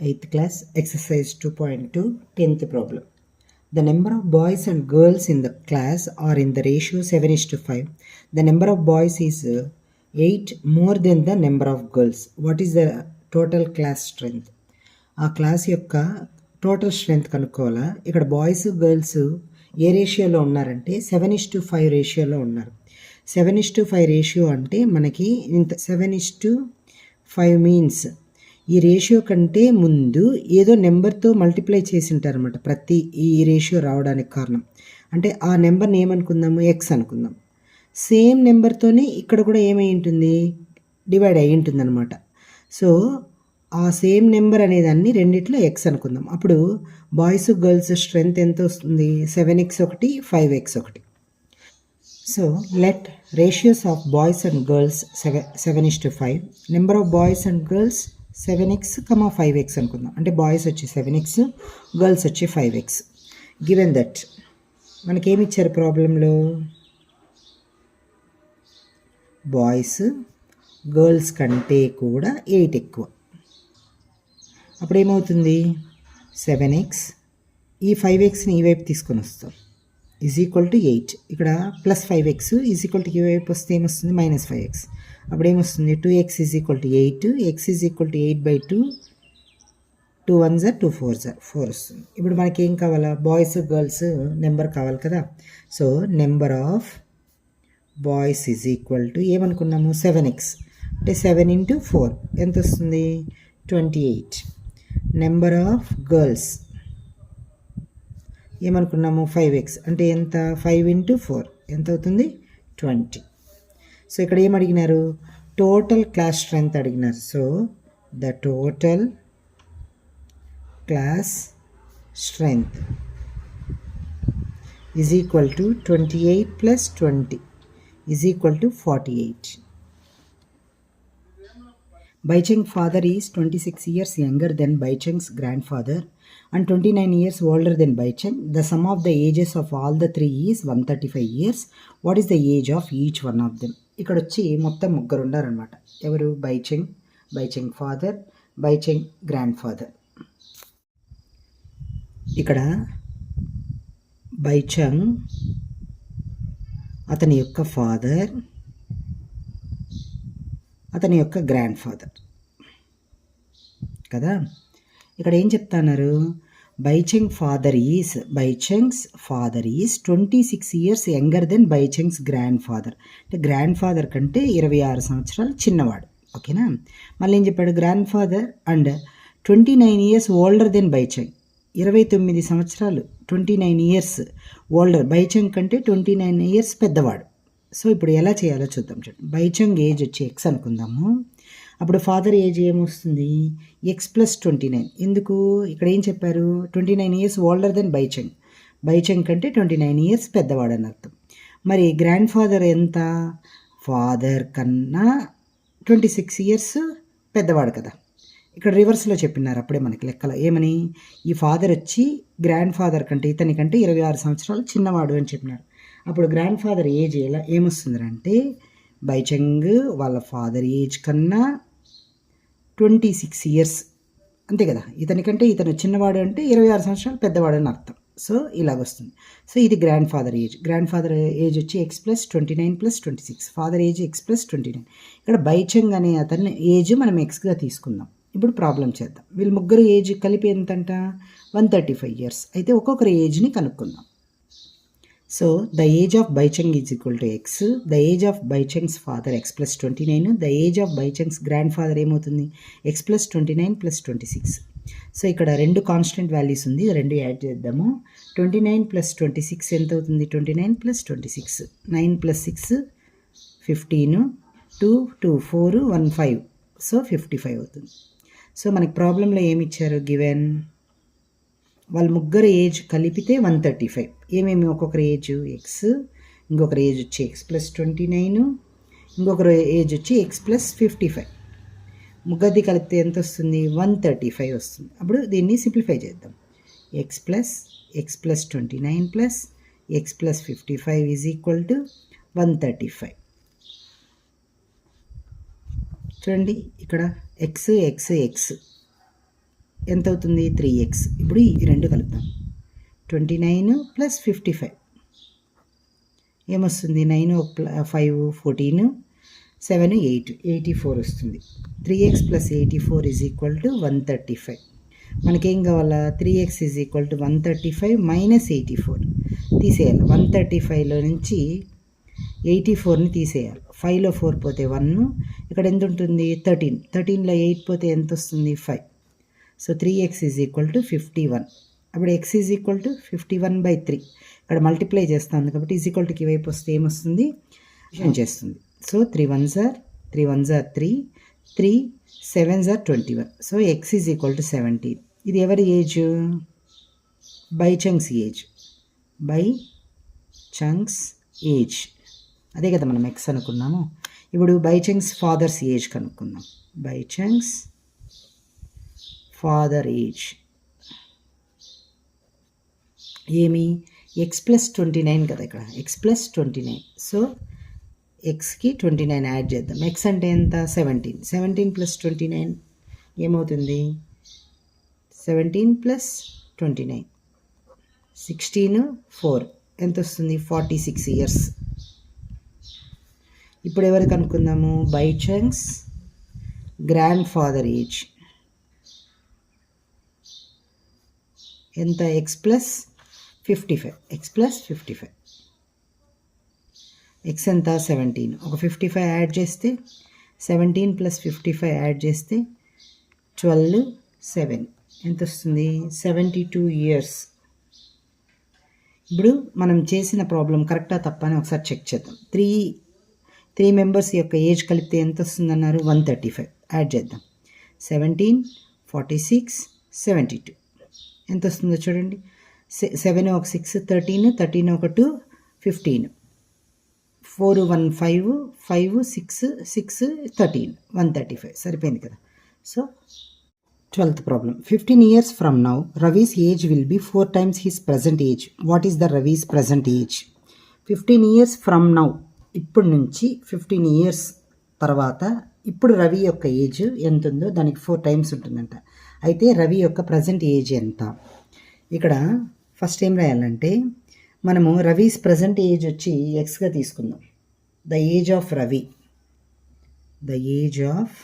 8th class exercise 2.2 10th problem. The number of boys and girls in the class are in the ratio 7:5. The number of boys is 8 more than the number of girls. What is the total class strength? ఆ class యొక్క total strength కనుక్కోవాలా. ఇక్కడ boys girls ఏ రేషియోలో ఉన్నారంటే 7:5 రేషియోలో ఉన్నారు. 7:5 ratio అంటే మనకి ఇంత 7:5 మీన్స్ ఈ రేషియో కంటే ముందు ఏదో నెంబర్తో మల్టిప్లై చేసి ఉంటారనమాట ప్రతి ఈ రేషియో రావడానికి కారణం. అంటే ఆ నెంబర్ని ఏమనుకుందాము, ఎక్స్ అనుకుందాం. సేమ్ నెంబర్తోనే ఇక్కడ కూడా ఏమై ఉంటుంది, డివైడ్ అయి ఉంటుంది అనమాట. సో ఆ సేమ్ నెంబర్ అనేదాన్ని రెండిట్లో ఎక్స్ అనుకుందాం. అప్పుడు బాయ్స్ గర్ల్స్ స్ట్రెంత్ ఎంత వస్తుంది, 7x ఒకటి 5x ఒకటి. So let ratios of boys and girls 7:5. Number of boys and girls 7x, 5x అనుకుందాం. అంటే బాయ్స్ వచ్చి 7x, గర్ల్స్ వచ్చి 5x. గివెన్ దట్ మనకేమి ఇచ్చారు ప్రాబ్లంలో, బాయ్స్ గర్ల్స్ కంటే కూడా 8 ఎక్కువ. అప్పుడు ఏమవుతుంది, 7x ఈ 5xని ఈ వైపు తీసుకొని వస్తాం ఈజ్ ఈక్వల్ టు 8. ఇక్కడ plus 5x is equal to ఈ వైపు వస్తే ఏమొస్తుంది, -5x. అప్పుడు ఏమొస్తుంది, 2x is equal to 8, x is equal to 8/2, 2 1s 2 4s 4 వస్తుంది. ఇప్పుడు మనకి ఏం కావాలా, బాయ్స్ గర్ల్స్ నెంబర్ కావాలి కదా. So number of boys is equal to ఏమనుకున్నాము, 7x అంటే 7 × 4 ఎంత వస్తుంది, 28. నెంబర్ ఆఫ్ గర్ల్స్ ఏమనుకున్నాము, 5x అంటే ఎంత, 5 × 4 ఎంత అవుతుంది, 20. సో ఇక్కడ ఏం అడిగినారు, టోటల్ క్లాస్ స్ట్రెంత్ అడిగినారు. So the total class strength is equal to 28 + 20 is equal to 48. Baicheng father is 26 years younger than Baicheng's grandfather and 29 years older than Baicheng. The sum of the ages of all the three is 135 years. What is the age of each one of them? ఇక్కడ వచ్చి మొత్తం ముగ్గురు ఉన్నారనమాట. ఎవరు, బైచెంగ్, బైచెంగ్ father, బైచెంగ్ grand father. ఇక్కడ బైచెంగ్ అతని యొక్క father, అతని యొక్క గ్రాండ్ ఫాదర్ కదా. ఇక్కడ ఏం చెప్తున్నారు, Baicheng's father is 26 years younger than Baicheng's grandfather. అంటే గ్రాండ్ ఫాదర్ కంటే 26 సంవత్సరాలు చిన్నవాడు. ఓకేనా. మళ్ళీ ఏం చెప్పాడు, grandfather and 29 years older than Baicheng, 29 సంవత్సరాలు 29 years ఓల్డర్, బైచెంగ్ కంటే 29 years పెద్దవాడు. సో ఇప్పుడు ఎలా చేయాలో చూద్దాం. చూడండి, బైచెంగ్ ఏజ్ వచ్చి ఎక్స్ అనుకుందాము. అప్పుడు ఫాదర్ ఏజ్ ఏమొస్తుంది, x + 29. ఎందుకు, ఇక్కడ ఏం చెప్పారు, 29 years ఓల్డర్ దెన్ బైచెంగ్, బైచెంగ్ కంటే 29 years పెద్దవాడు అని అర్థం. మరి గ్రాండ్ ఫాదర్ ఎంత, ఫాదర్ కన్నా 26 years పెద్దవాడు కదా. ఇక్కడ రివర్స్లో చెప్పినారు అప్పుడే మనకి లెక్కలో ఏమని, ఈ ఫాదర్ వచ్చి గ్రాండ్ ఫాదర్ కంటే ఇతని కంటే 26 సంవత్సరాలు చిన్నవాడు అని చెప్పినారు. అప్పుడు గ్రాండ్ ఫాదర్ ఏజ్ ఎలా ఏమొస్తుందంటే, బైచెంగ్ వాళ్ళ ఫాదర్ ఏజ్ కన్నా 26 years అంతే కదా. ఇతనికంటే ఇతను చిన్నవాడు అంటే 26 సంవత్సరాలు పెద్దవాడు అని అర్థం. సో ఇలాగొస్తుంది. సో ఇది grand father age. Grand father age వచ్చి x + 29 + 26, ఫాదర్ ఏజ్ x + 29. ఇక్కడ బైచెంగ్ అనే అతని ఏజ్ మనం ఎక్స్గా తీసుకుందాం. ఇప్పుడు ప్రాబ్లం చేద్దాం. వీళ్ళు ముగ్గురు ఏజ్ కలిపి ఎంతంట, 135 years. అయితే ఒక్కొక్కరి ఏజ్ని కనుక్కుందాం. So the age of Baicheng is equal to x, the age of Baicheng's father x + 29, the age of Baicheng's grandfather ఏమవుతుంది, x + 29 + 26. సో ఇక్కడ రెండు కాన్స్టెంట్ వాల్యూస్ ఉంది, రెండు యాడ్ చేద్దాము. 29 + 26 ఎంత అవుతుంది, 29 + 26, 9 + 6 15, 2 2 4 1 5, సో 55 అవుతుంది. సో మనకి ప్రాబ్లంలో ఏమి ఇచ్చారు, గివెన్ వాళ్ళ ముగ్గురు ఏజ్ కలిపితే 135. ఏమేమి, ఒక్కొక్కరి ఏజ్ ఎక్స్, ఇంకొకరి ఏజ్ వచ్చి x + 29, ఇంకొకరి ఏజ్ వచ్చి x + 55. ముగ్గురిది కలిపితే ఎంత వస్తుంది, 135 వస్తుంది. అప్పుడు దీన్ని సింప్లిఫై చేద్దాం. x + 29 + x + 55 is equal to 135. చూడండి ఇక్కడ x ఎంత అవుతుంది 3x. ఇప్పుడు ఈ రెండు కలుపుదాం. 29 + 55 ఏమొస్తుంది 9 5 14 7 8 84 వస్తుంది. 3x + 84 = 135. మనకేం కావాలా 3x = 135 - 84 తీసేయాలి. 135లో నుంచి 84ని తీసేయాలి. 5లో 4 పోతే 1, ఇక్కడ ఎంత ఉంటుంది 13. 13లో 8 పోతే ఎంత వస్తుంది 5. So 3x = 51. అప్పుడు x = 51/3. ఇక్కడ మల్టిప్లై చేస్తాను కాబట్టి ఈక్వల్కి వైపు వస్తే ఏమొస్తుంది చేస్తుంది. So 3 1s are 3, 3 7s are 21. So x = 17. ఇది ఎవరి ఏజ్ బైచంగ్స్ ఏజ్. బైచంగ్స్ ఏజ్ అదే కదా మనం x అనుకున్నాము. ఇప్పుడు బైచంగ్స్ ఫాదర్స్ ఏజ్ కనుక్కుందాం. బైచంగ్స్ ఫాదర్ ఏజ్ ఏమి x + 29 కదా, ఇక్కడ x + 29. సో xకి 29 యాడ్ చేద్దాం. x అంటే ఎంత 17. 17 + 29 ఏమవుతుంది 17 + 29 16 4 ఎంత వస్తుంది 46 ఇయర్స్. ఇప్పుడు ఎవరికి అనుకుందాము బైచంగ్స్ గ్రాండ్ ఫాదర్ ఏజ్ ఎంత x + 55. x + 55 x ఎంత 17. ఒక 55 యాడ్ చేస్తే 17 + 55 యాడ్ చేస్తే 12 7 ఎంత వస్తుంది 72 ఇయర్స్. ఇప్పుడు మనం చేసిన ప్రాబ్లం కరెక్టా తప్ప అని ఒకసారి చెక్ చేద్దాం. త్రీ మెంబర్స్ యొక్క ఏజ్ కలిపితే ఎంత వస్తుందన్నారు 135. యాడ్ చేద్దాం. 17 46 72 ఎంత వస్తుందో చూడండి. 7 ఒక 6 13, 13 ఒక 2 15, 4 1 5, 5 6 6 13 135 సరిపోయింది కదా. So 12th problem. 15 years from now, Ravi's age will be 4 times his present age. What is the Ravi's present age? 15 years from now, ఇప్పుడు నుంచి 15 years తర్వాత ఇప్పుడు రవి యొక్క ఏజ్ ఎంత ఉందో దానికి 4 times ఉంటుందంట. అయితే రవి యొక్క ప్రజెంట్ ఏజ్ ఎంత? ఇక్కడ ఫస్ట్ ఏం రాయాలంటే మనము రవీస్ ప్రజెంట్ ఏజ్ వచ్చి ఎక్స్గా తీసుకుందాం. The age of Ravi, the age of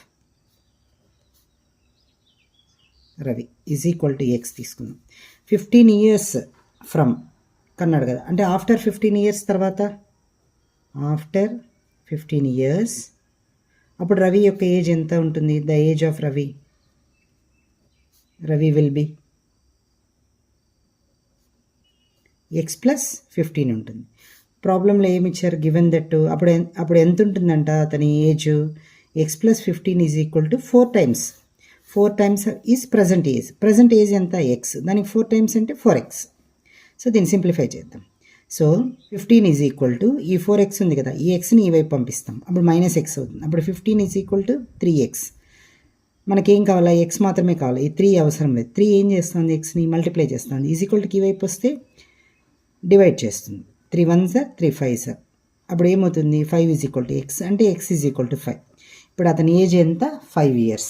Ravi = X తీసుకుందాం. 15 years ఫ్రమ్ కన్నాడు కదా, అంటే ఆఫ్టర్ 15 years తర్వాత, ఆఫ్టర్ 15 years అప్పుడు రవి యొక్క ఏజ్ ఎంత ఉంటుంది? The age of Ravi will be x + 15 ఉంటుంది. ప్రాబ్లంలో ఏమి ఇచ్చారు? గివెన్ దట్ అప్పుడు ఎంత ఉంటుందంట అతని age x + 15 = 4 times. 4 times is present age. Present age ఎంత x, దానికి 4 times అంటే 4x. సో దీన్ని సింప్లిఫై చేద్దాం. సో 15 ఈ 4x ఉంది కదా, ఈ xని ఈ వైపు పంపిస్తాం, అప్పుడు -x అవుతుంది. అప్పుడు 15 3x. మనకేం కావాలా? x మాత్రమే కావాలి, ఈ 3 అవసరం లేదు. 3 ఏం చేస్తుంది? xని మల్టిప్లై చేస్తుంది. ఈ వైపు వస్తే డివైడ్ చేస్తుంది. 3 1s are 3 5s are. అప్పుడు ఏమవుతుంది 5 = x, అంటే x = 5. ఇప్పుడు అతని ఏజ్ ఎంత 5 years.